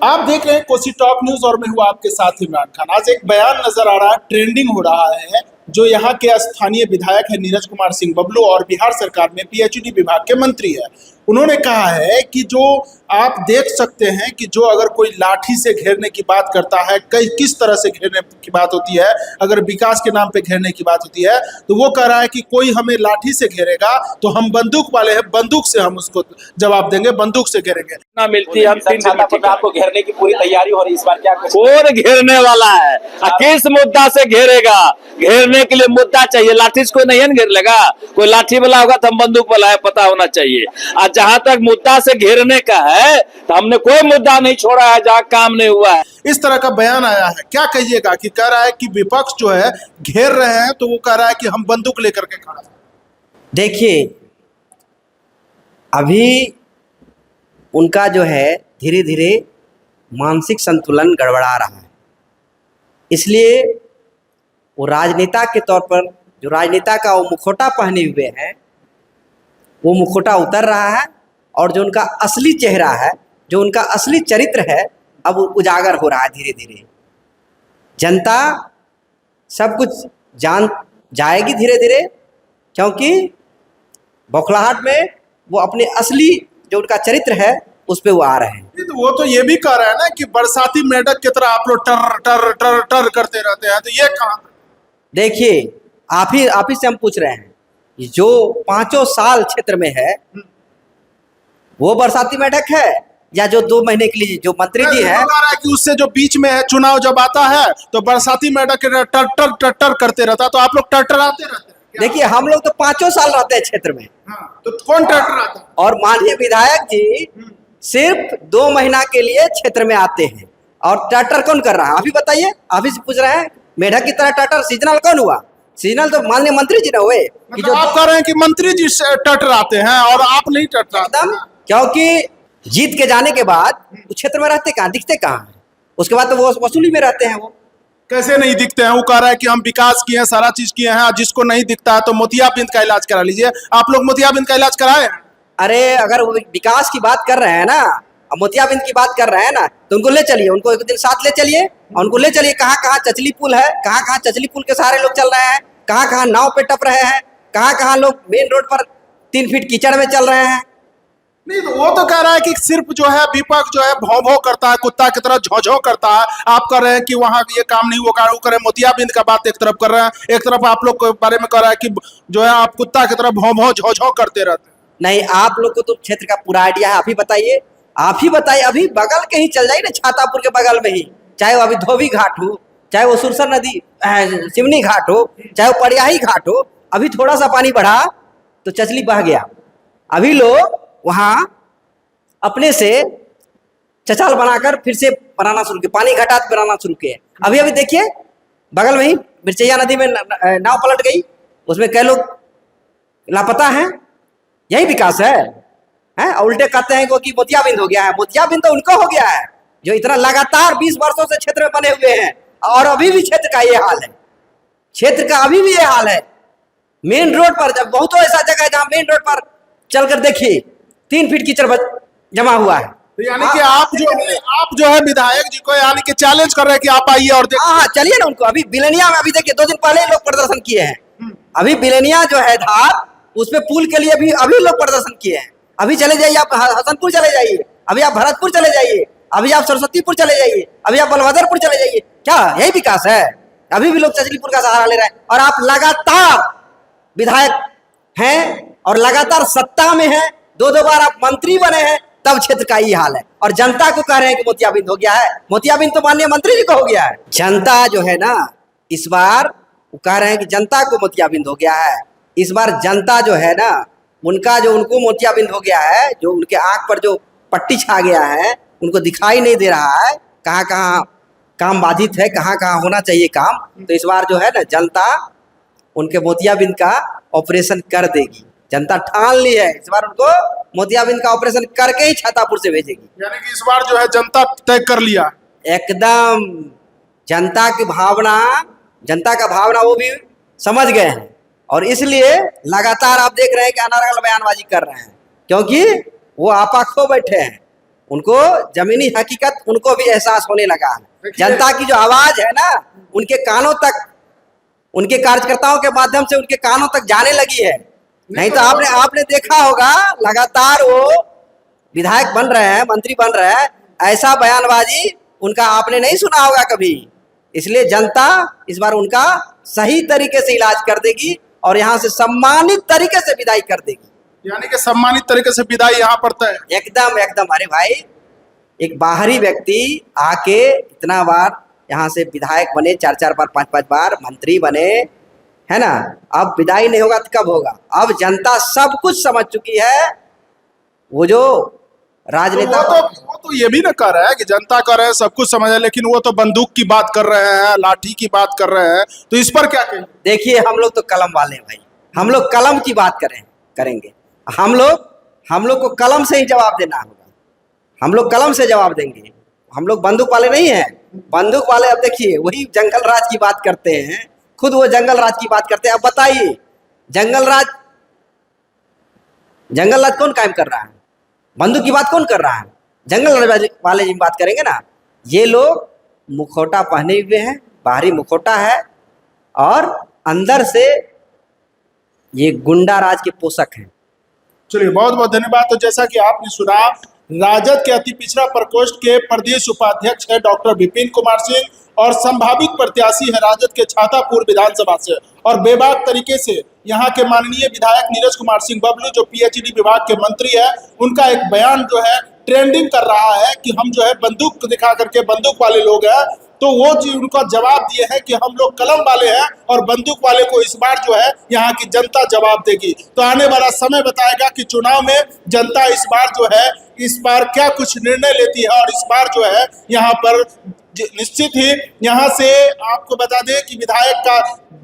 आप देख रहे हैं कोसी टॉप न्यूज और मैं हूं आपके साथ इमरान खान। आज एक बयान नजर आ रहा है, ट्रेंडिंग हो रहा है, जो यहाँ के स्थानीय विधायक है नीरज कुमार सिंह बबलू और बिहार सरकार में पीएचईडी विभाग के मंत्री है। उन्होंने कहा है कि जो आप देख सकते हैं कि जो अगर कोई लाठी से घेरने की बात करता है, कई किस तरह से घेरने की बात होती है, अगर विकास के नाम पे घेरने की बात होती है तो वो कह रहा है कि कोई हमें लाठी से घेरेगा तो हम बंदूक वाले हैं, बंदूक से हम उसको जवाब देंगे, बंदूक से घेरेंगे। ना मिलती हम 3 दिन आपको घेरने की पूरी तैयारी हो रही इस बार क्या कौन घेरने वाला है? किस मुद्दा से घेरेगा? घेरने के लिए मुद्दा चाहिए, लाठी से कोई नहीं घेर लेगा। कोई लाठी वाला होगा तो हम बंदूक वाला है, पता होना चाहिए। और जहां तक मुद्दा से घेरने का है तो हमने कोई मुद्दा नहीं छोड़ा है जहां काम नहीं हुआ है। इस तरह का बयान आया है, क्या कहिएगा? कि कह रहा है कि विपक्ष जो है घेर रहे हैं तो वो कह रहा है कि हम बंदूक लेकर के खड़ा हैं। देखिए, अभी उनका जो है धीरे धीरे मानसिक संतुलन गड़बड़ा रहा है, इसलिए वो राजनेता के तौर पर जो राजनेता का वो मुखौटा पहने हुए हैं वो मुखौटा उतर रहा है और जो उनका असली चेहरा है, जो उनका असली चरित्र है, अब उजागर हो रहा है धीरे धीरे। जनता सब कुछ जान जाएगी धीरे धीरे, क्योंकि बौखलाहट में वो अपने असली जो उनका चरित्र है उस पे वो आ रहे हैं। तो वो तो ये भी कह रहा है ना कि बरसाती मेढक की तरह आप लोग टर टर टर टर करते रहते हैं, तो ये कहाँ? देखिए, आप ही से हम पूछ रहे हैं, जो 5 साल क्षेत्र में है वो बरसाती मेढक है या जो 2 महीने के लिए जो मंत्री जी है? कह रहा है कि उससे जो बीच में है, चुनाव जब आता है तो बरसाती मेढक टर टर टर टर करते रहता है, तो आप लोग टरटराते रहते हैं। देखिए, हम लोग तो 5 साल रहते हैं क्षेत्र में। हाँ, तो कौन टरटराता है? और माननीय विधायक जी सिर्फ 2 महीना के लिए क्षेत्र में आते हैं और टर्टर कौन कर रहा है? अभी बताइए, अभी से पूछ रहे हैं। मेढक की तरह टर्टर सीजनल कौन हुआ? सीजनल तो माननीय मंत्री जी ना हुए। कि जो आप कह रहे हैं कि मंत्री जी टरटराते हैं और आप नहीं टरटराते? एकदम, क्योंकि जीत के जाने के बाद उस क्षेत्र में रहते कहाँ, दिखते कहाँ हैं? उसके बाद तो वो वसूली में रहते हैं। वो कैसे नहीं दिखते हैं? वो कह रहा है कि हम विकास किए हैं, सारा चीज किए हैं, जिसको नहीं दिखता है तो मोतियाबिंद का इलाज करा लीजिए। आप लोग मोतियाबिंद का इलाज कराए? अरे, अगर वो विकास की बात कर रहे हैं ना और मोतियाबिंद की बात कर रहे हैं ना, तो उनको ले चलिए, उनको एक दिन साथ ले चलिए और उनको ले चलिए कहाँ कहाँ चचली पुल है, कहाँ कहाँ चचली पुल के सहारे लोग चल रहे हैं, कहाँ कहाँ नाव पे टप रहे हैं, कहाँ कहाँ लोग मेन रोड पर 3 फीट कीचड़ में चल रहे हैं। नहीं, तो वो तो कह रहा है कि सिर्फ जो है विपक्ष जो है भौं भौं करता है, कुत्ता की तरह झौ झौ करता है। आप कह रहे हैं कि वहाँ ये काम नहीं होगा, वो करे मोतियाबिंद का बात एक तरफ कर रहे हैं, एक तरफ आप लोग के बारे में कह रहा है कि जो है आप कुत्ता की तरह भौं भौं झौ झौ करते रहते हैं। नहीं, आप लोग को तो क्षेत्र का पूरा आइडिया है। आप ही बताइए, अभी बगल के ही चल जाइए ना, छातापुर के बगल में ही, चाहे वो अभी धोबी घाट हो, चाहे वो सुरसर नदी सिमनी घाट हो, चाहे वो परियाही घाट हो, अभी थोड़ा सा पानी बढ़ा तो चचली बह गया। अभी लोग वहाँ अपने से चचाल बनाकर फिर से बनाना शुरू किए, पानी घटात बनाना शुरू किए। अभी देखिए, बगल में ही मिर्चैया नदी में नाव पलट गई, उसमें कई लोग लापता हैं। यही विकास है? और उल्टे कहते हैं कि मोतियाबिंद हो गया है। मोतियाबिंद तो उनको हो गया है जो इतना लगातार 20 वर्षों से क्षेत्र में बने हुए हैं, और अभी भी क्षेत्र का ये हाल है। क्षेत्र का अभी भी ये हाल है। मेन रोड पर जब बहुत ऐसा जगह है जहाँ मेन रोड पर चलकर देखिए 3 फीट कीचड़ जमा हुआ है। तो यानी कि आप जो है विधायक जी को यानी कि चैलेंज कर रहे हैं कि आप आइए और देखिए। हाँ, चलिए ना। उनको अभी बिलेनिया में अभी देखिए 2 दिन पहले लोग प्रदर्शन किए हैं। अभी बिलेनिया जो है धार, उसपे पुल के लिए अभी लोग प्रदर्शन किए हैं। अभी चले जाइए, आप हसनपुर चले जाइए, अभी आप भरतपुर चले जाइए, अभी आप सरस्वतीपुर चले जाइए, अभी आप बलभद्रपुर चले जाइए। क्या यही विकास है? अभी भी लोग चचलीपुर का सहारा ले रहे हैं। और आप लगातार विधायक हैं और लगातार सत्ता में हैं, 2 बार आप मंत्री बने हैं, तब क्षेत्र का ये हाल है। और जनता को कह रहे हैं कि मोतियाबिंद हो गया है। मोतियाबिंद तो माननीय मंत्री जी को हो गया है। जनता जो है ना, इस बार वो कह रहे हैं कि जनता को मोतियाबिंद हो गया है। इस बार जनता जो है ना, उनको मोतियाबिंद हो गया है, जो उनके आंख पर जो पट्टी छा गया है, उनको दिखाई नहीं दे रहा है कहाँ कहाँ काम बाधित है, कहाँ कहाँ होना चाहिए काम। तो इस बार जो है ना, जनता उनके मोतियाबिंद का ऑपरेशन कर देगी। जनता ठान ली है, इस बार उनको मोतियाबिंद का ऑपरेशन करके ही छातापुर से भेजेगी। यानी कि इस बार जो है जनता तय कर लिया एकदम। जनता का भावना वो भी समझ गए हैं, और इसलिए लगातार आप देख रहे हैं कि अनर्गल बयानबाजी कर रहे हैं, क्योंकि वो आपा खो बैठे हैं। उनको जमीनी हकीकत उनको भी एहसास होने लगा है। जनता की जो आवाज है ना, उनके कानों तक, उनके कार्यकर्ताओं के माध्यम से उनके कानों तक जाने लगी है। नहीं तो आपने देखा होगा लगातार वो विधायक बन रहे हैं, मंत्री बन रहे हैं, ऐसा बयानबाजी उनका आपने नहीं सुना होगा कभी। इसलिए जनता इस बार उनका सही तरीके से इलाज कर देगी और यहाँ से सम्मानित तरीके से विदाई कर देगी। यानी कि सम्मानित तरीके से विदाई यहाँ पर तय है। एकदम एकदम। अरे भाई, एक बाहरी व्यक्ति आके इतना बार यहाँ से विधायक बने, 4-4 बार 5-5 बार मंत्री बने, है ना। अब विदाई नहीं होगा तो कब होगा? अब जनता सब कुछ समझ चुकी है। वो जो राजनेता वो तो ये भी ना कर रहा है कि जनता कर रहे हैं, सब कुछ समझ है, लेकिन वो तो बंदूक की बात कर रहे हैं, लाठी की बात कर रहे हैं, तो इस पर क्या कहें? देखिए, हम लोग तो कलम वाले हैं भाई, हम लोग कलम की बात करेंगे। हम लोग को कलम से ही जवाब देना होगा, हम लोग कलम से जवाब देंगे। हम लोग बंदूक वाले नहीं हैं। बंदूक वाले, अब देखिए, वही जंगल राज की बात करते हैं, खुद वो जंगल राज की बात करते हैं। अब बताइए, जंगल राज कौन कायम कर रहा है? बंदूक की बात कौन कर रहा है? जंगल राज वाले जी बात करेंगे ना। ये लोग मुखौटा पहने हुए हैं, बाहरी मुखौटा है और अंदर से ये गुंडा राज के पोषक हैं। चलिए, बहुत बहुत धन्यवाद। तो जैसा कि आपने सुना, राजद के अति पिछड़ा प्रकोष्ठ के प्रदेश उपाध्यक्ष है डॉक्टर विपिन कुमार सिंह और संभावित प्रत्याशी है राजद के छातापुर विधानसभा से, और बेबाक तरीके से यहाँ के माननीय विधायक नीरज कुमार सिंह बबलू, जो पीएचईडी विभाग के मंत्री है, उनका एक बयान जो है ट्रेंडिंग कर रहा है कि हम जो है बंदूक दिखा करके बंदूक वाले लोग हैं। तो वो जी उनका जवाब दिए हैं कि हम लोग कलम वाले हैं और बंदूक वाले को इस बार जो है यहाँ की जनता जवाब देगी। तो आने वाला समय बताएगा कि चुनाव में जनता इस बार क्या कुछ निर्णय लेती है, और इस बार जो है यहाँ पर निश्चित ही यहाँ से आपको बता दें कि विधायक का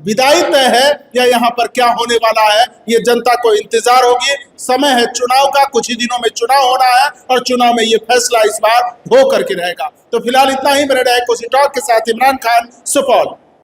विदाई तय है या यहाँ पर क्या होने वाला है, ये जनता को इंतजार होगी। समय है चुनाव का, कुछ ही दिनों में चुनाव होना है और चुनाव में ये फैसला इस बार हो करके रहेगा। तो फिलहाल इतना ही। मेरे डायरेक्टर के साथ इमरान खान, सुपौल।